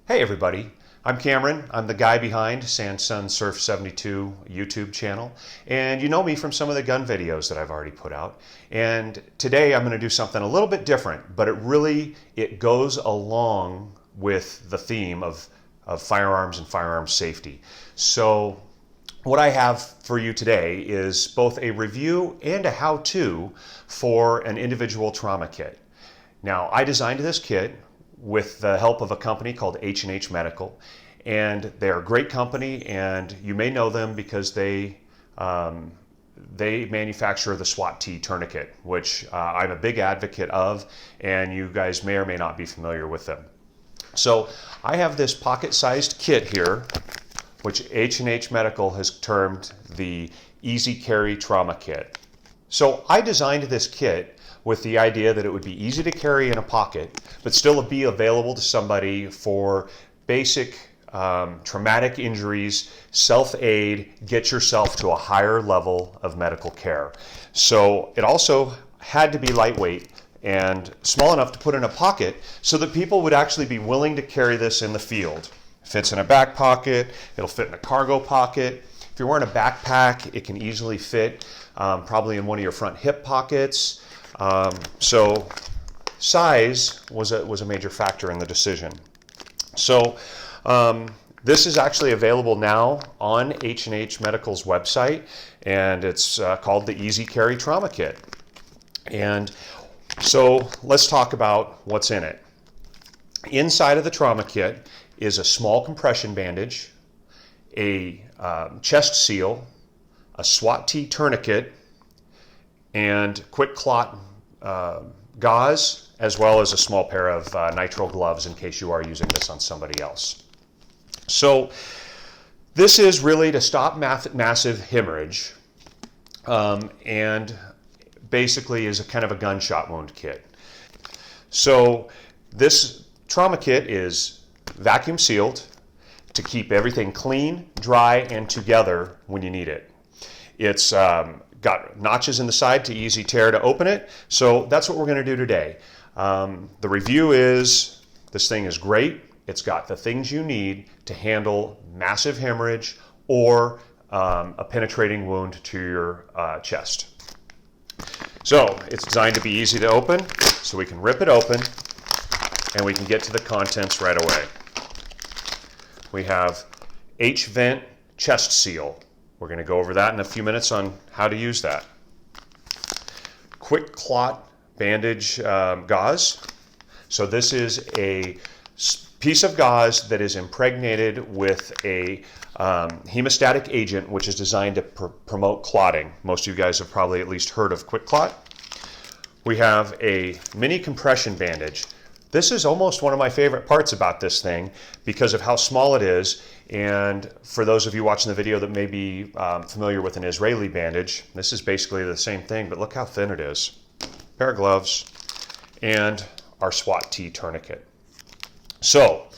Hey everybody, I'm Cameron. I'm the guy behind Sandsun Surf 72 YouTube channel, and you know me from some of the gun videos that I've already put out. And today I'm going to do something a little bit different, but it goes along with the theme of firearms and firearms safety. So what I have for you today is both a review and a how-to for an individual trauma kit. Now, I designed this kit with the help of a company called H&H Medical, and they're a great company, and you may know them because they manufacture the SWAT-T tourniquet, which I'm a big advocate of, and you guys may or may not be familiar with them. So I have this pocket-sized kit here, which H&H Medical has termed the Easy Carry Trauma Kit. So I designed this kit with the idea that it would be easy to carry in a pocket, but still be available to somebody for basic traumatic injuries, self-aid, get yourself to a higher level of medical care. So it also had to be lightweight and small enough to put in a pocket so that people would actually be willing to carry this in the field. It fits in a back pocket, it'll fit in a cargo pocket. If you're wearing a backpack, it can easily fit probably in one of your front hip pockets. So size was a major factor in the decision. So this is actually available now on H&H Medical's website, and it's called the Easy Carry Trauma Kit. And so let's talk about what's in it. Inside of the trauma kit is a small compression bandage, a chest seal, a SWAT-T tourniquet, and quick clot gauze, as well as a small pair of nitrile gloves in case you are using this on somebody else. So this is really to stop massive hemorrhage, and basically is a kind of a gunshot wound kit. So this trauma kit is vacuum sealed to keep everything clean, dry, and together when you need it. It's got notches in the side to easy tear to open it, so that's what we're going to do today. The review is, this thing is great. It's got the things you need to handle massive hemorrhage or a penetrating wound to your chest. So it's designed to be easy to open, so we can rip it open and we can get to the contents right away. We have H-vent chest seal. We're going to go over that in a few minutes on how to use that. Quick clot bandage gauze. So this is a piece of gauze that is impregnated with a hemostatic agent, which is designed to promote clotting. Most of you guys have probably at least heard of quick clot. We have a mini compression bandage. This is almost one of my favorite parts about this thing because of how small it is. And for those of you watching the video that may be familiar with an Israeli bandage, this is basically the same thing, but look how thin it is. Pair of gloves and our SWAT-T tourniquet. So,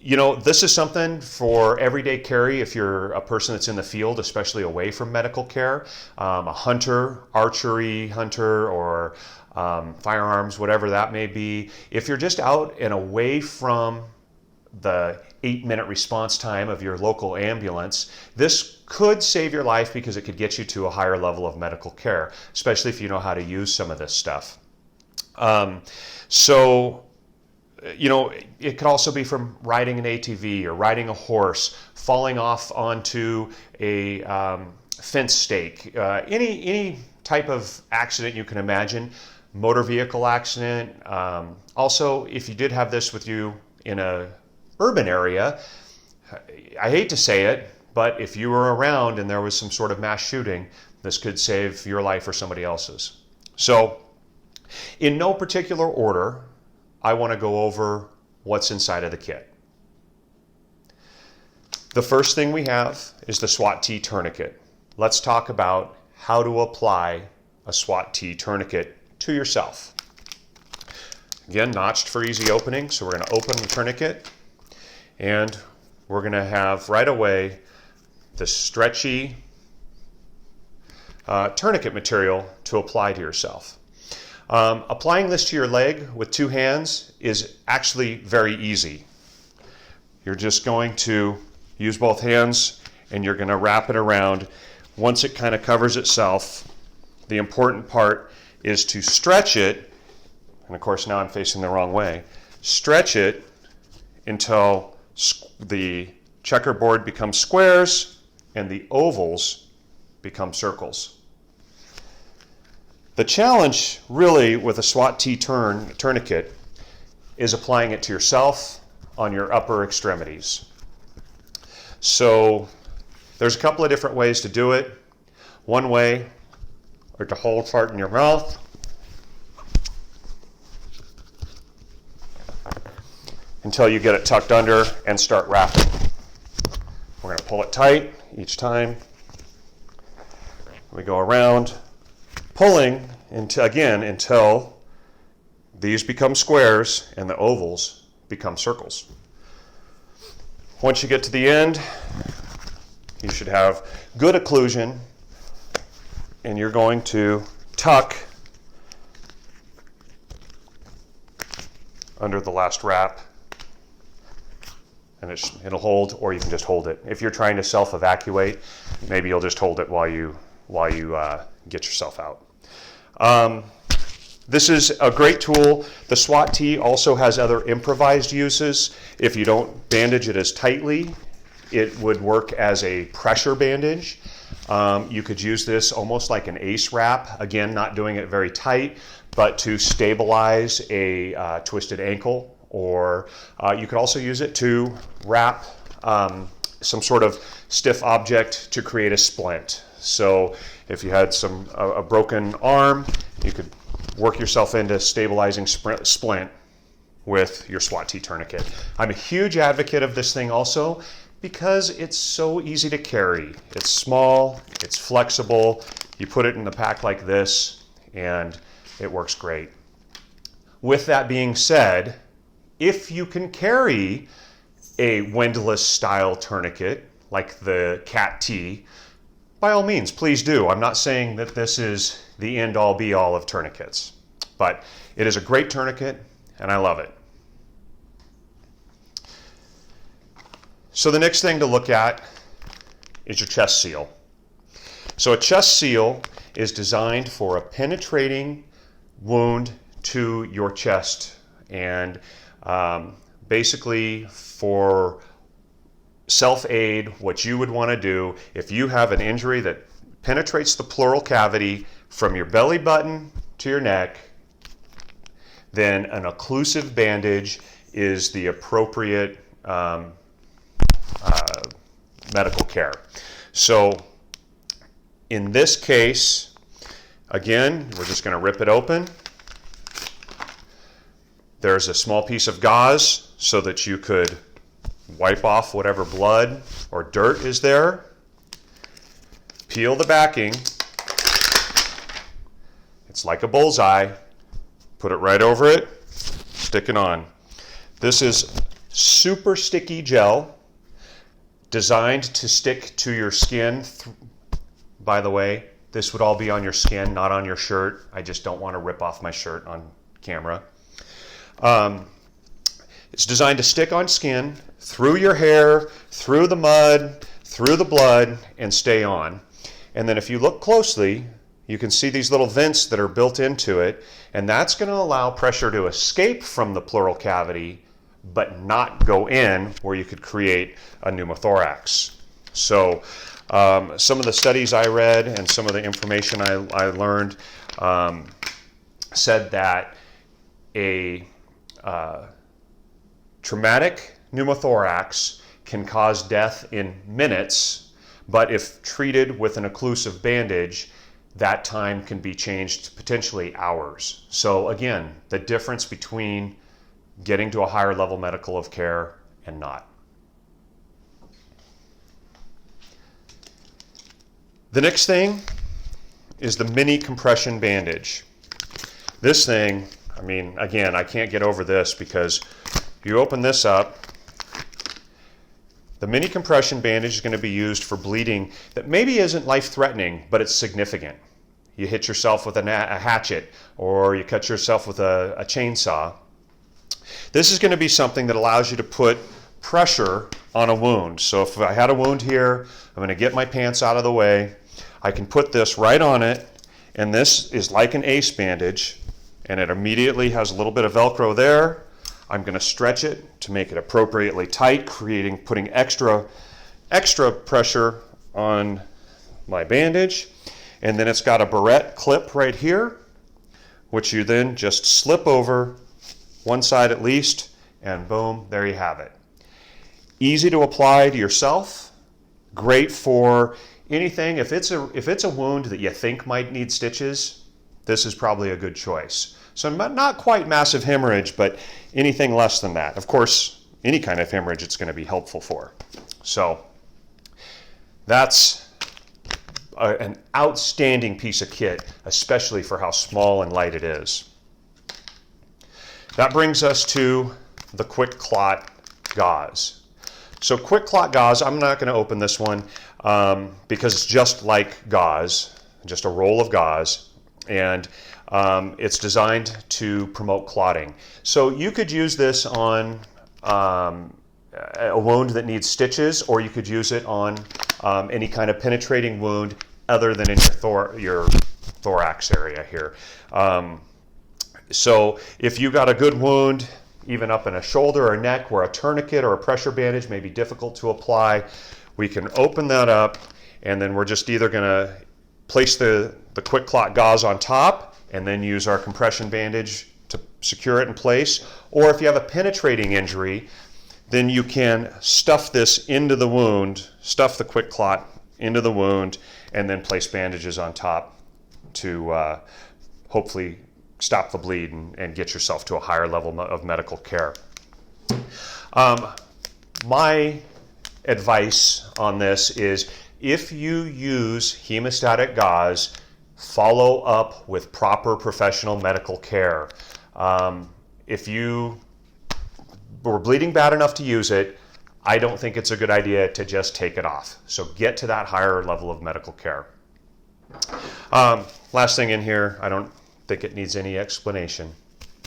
this is something for everyday carry if you're a person that's in the field, especially away from medical care, a hunter, archery hunter, or firearms, whatever that may be. If you're just out and away from the 8-minute response time of your local ambulance, this could save your life because it could get you to a higher level of medical care, especially if you know how to use some of this stuff. It could also be from riding an ATV or riding a horse, falling off onto a fence stake, any type of accident you can imagine, motor vehicle accident. Also, if you did have this with you in a urban area, I hate to say it, but if you were around and there was some sort of mass shooting, this could save your life or somebody else's. So, in no particular order, I want to go over what's inside of the kit. The first thing we have is the SWAT-T tourniquet. Let's talk about how to apply a SWAT-T tourniquet to yourself. Again, notched for easy opening, so we're going to open the tourniquet and we're going to have right away the stretchy tourniquet material to apply to yourself. Applying this to your leg with 2 hands is actually very easy. You're just going to use both hands and you're going to wrap it around. Once it kind of covers itself, the important part is to stretch it, and of course now I'm facing the wrong way, stretch it until the checkerboard becomes squares and the ovals become circles. The challenge really with a SWAT-T tourniquet is applying it to yourself on your upper extremities. So there's a couple of different ways to do it. One way are to hold part in your mouth until you get it tucked under and start wrapping. We're going to pull it tight each time. We go around, pulling until these become squares and the ovals become circles. Once you get to the end, you should have good occlusion, and you're going to tuck under the last wrap, and it'll hold, or you can just hold it. If you're trying to self-evacuate, maybe you'll just hold it while you get yourself out. This is a great tool. The SWAT-T also has other improvised uses. If you don't bandage it as tightly, it would work as a pressure bandage. You could use this almost like an ACE wrap. Again, not doing it very tight, but to stabilize a twisted ankle. Or you could also use it to wrap some sort of stiff object to create a splint. So if you had a broken arm, you could work yourself into stabilizing splint with your SWAT-T tourniquet. I'm a huge advocate of this thing also because it's so easy to carry. It's small, it's flexible, you put it in the pack like this, and it works great. With that being said, if you can carry a windlass style tourniquet like the CAT-T, by all means, please do. I'm not saying that this is the end all be all of tourniquets, but it is a great tourniquet and I love it. So the next thing to look at is your chest seal. So a chest seal is designed for a penetrating wound to your chest, and basically for self-aid, what you would want to do if you have an injury that penetrates the pleural cavity from your belly button to your neck, then an occlusive bandage is the appropriate medical care. So in this case, again, we're just going to rip it open. There's a small piece of gauze so that you could wipe off whatever blood or dirt is there. Peel the backing. It's like a bullseye. Put it right over it, stick it on. This is super sticky gel designed to stick to your skin. By the way, this would all be on your skin, not on your shirt. I just don't want to rip off my shirt on camera. It's designed to stick on skin, through your hair, through the mud, through the blood, and stay on. And then if you look closely, you can see these little vents that are built into it, and that's going to allow pressure to escape from the pleural cavity, but not go in where you could create a pneumothorax. So some of the studies I read and some of the information I learned said that a traumatic pneumothorax can cause death in minutes, but if treated with an occlusive bandage, that time can be changed to potentially hours. So again, the difference between getting to a higher level medical of care and not. The next thing is the mini compression bandage. This thing, I mean, again, I can't get over this because you open this up. The mini compression bandage is going to be used for bleeding that maybe isn't life-threatening, but it's significant. you hit yourself with a hatchet, or you cut yourself with a chainsaw. This is going to be something that allows you to put pressure on a wound. So if I had a wound here, I'm going to get my pants out of the way. I can put this right on it, and this is like an ACE bandage, and it immediately has a little bit of Velcro there. I'm going to stretch it to make it appropriately tight, putting extra pressure on my bandage. And then it's got a barrette clip right here, which you then just slip over one side at least, and boom, there you have it. Easy to apply to yourself, great for anything. If it's a wound that you think might need stitches, this is probably a good choice. So not quite massive hemorrhage, but anything less than that. Of course, any kind of hemorrhage it's going to be helpful for. So that's an outstanding piece of kit, especially for how small and light it is. That brings us to the quick clot gauze. So quick clot gauze, I'm not going to open this one because it's just like gauze, just a roll of gauze, and it's designed to promote clotting. So you could use this on a wound that needs stitches, or you could use it on any kind of penetrating wound other than in your thorax area here. So if you got a good wound, even up in a shoulder or neck where a tourniquet or a pressure bandage may be difficult to apply, we can open that up, and then we're just either going to place the quick clot gauze on top and then use our compression bandage to secure it in place. Or if you have a penetrating injury, then you can stuff this into the wound, stuff the quick clot into the wound, and then place bandages on top to hopefully stop the bleed and get yourself to a higher level of medical care. My advice on this is, if you use hemostatic gauze, follow up with proper professional medical care. If you were bleeding bad enough to use it, I don't think it's a good idea to just take it off. So get to that higher level of medical care. Last thing in here, I don't think it needs any explanation.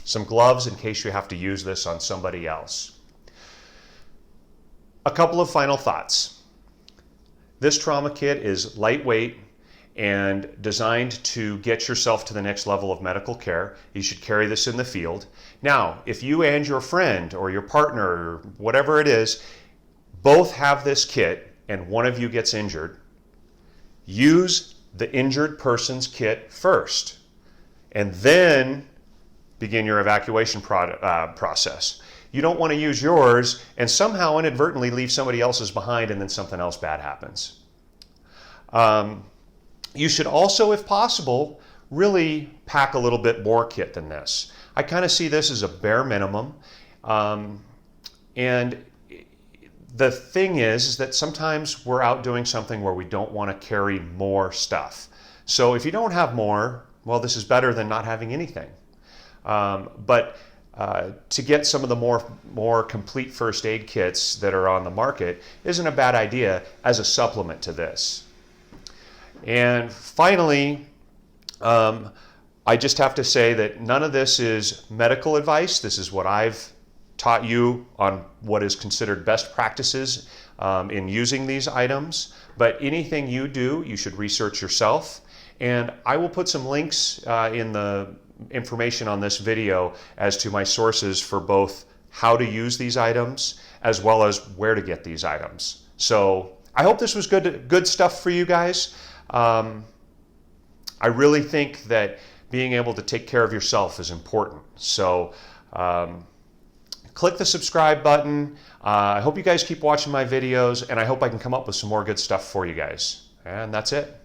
Some gloves in case you have to use this on somebody else. A couple of final thoughts. This trauma kit is lightweight and designed to get yourself to the next level of medical care. You should carry this in the field. Now, if you and your friend or your partner or whatever it is both have this kit and one of you gets injured, use the injured person's kit first and then begin your evacuation process. You don't want to use yours and somehow inadvertently leave somebody else's behind and then something else bad happens. You should also, if possible, really pack a little bit more kit than this. I kind of see this as a bare minimum. And the thing is that sometimes we're out doing something where we don't want to carry more stuff. So if you don't have more, well, this is better than not having anything. But to get some of the more complete first aid kits that are on the market isn't a bad idea as a supplement to this. And finally, I just have to say that none of this is medical advice. This is what I've taught you on what is considered best practices in using these items. But anything you do, you should research yourself. And I will put some links in the information on this video as to my sources for both how to use these items as well as where to get these items. So I hope this was good stuff for you guys. I really think that being able to take care of yourself is important. So click the subscribe button. I hope you guys keep watching my videos, and I hope I can come up with some more good stuff for you guys. And that's it.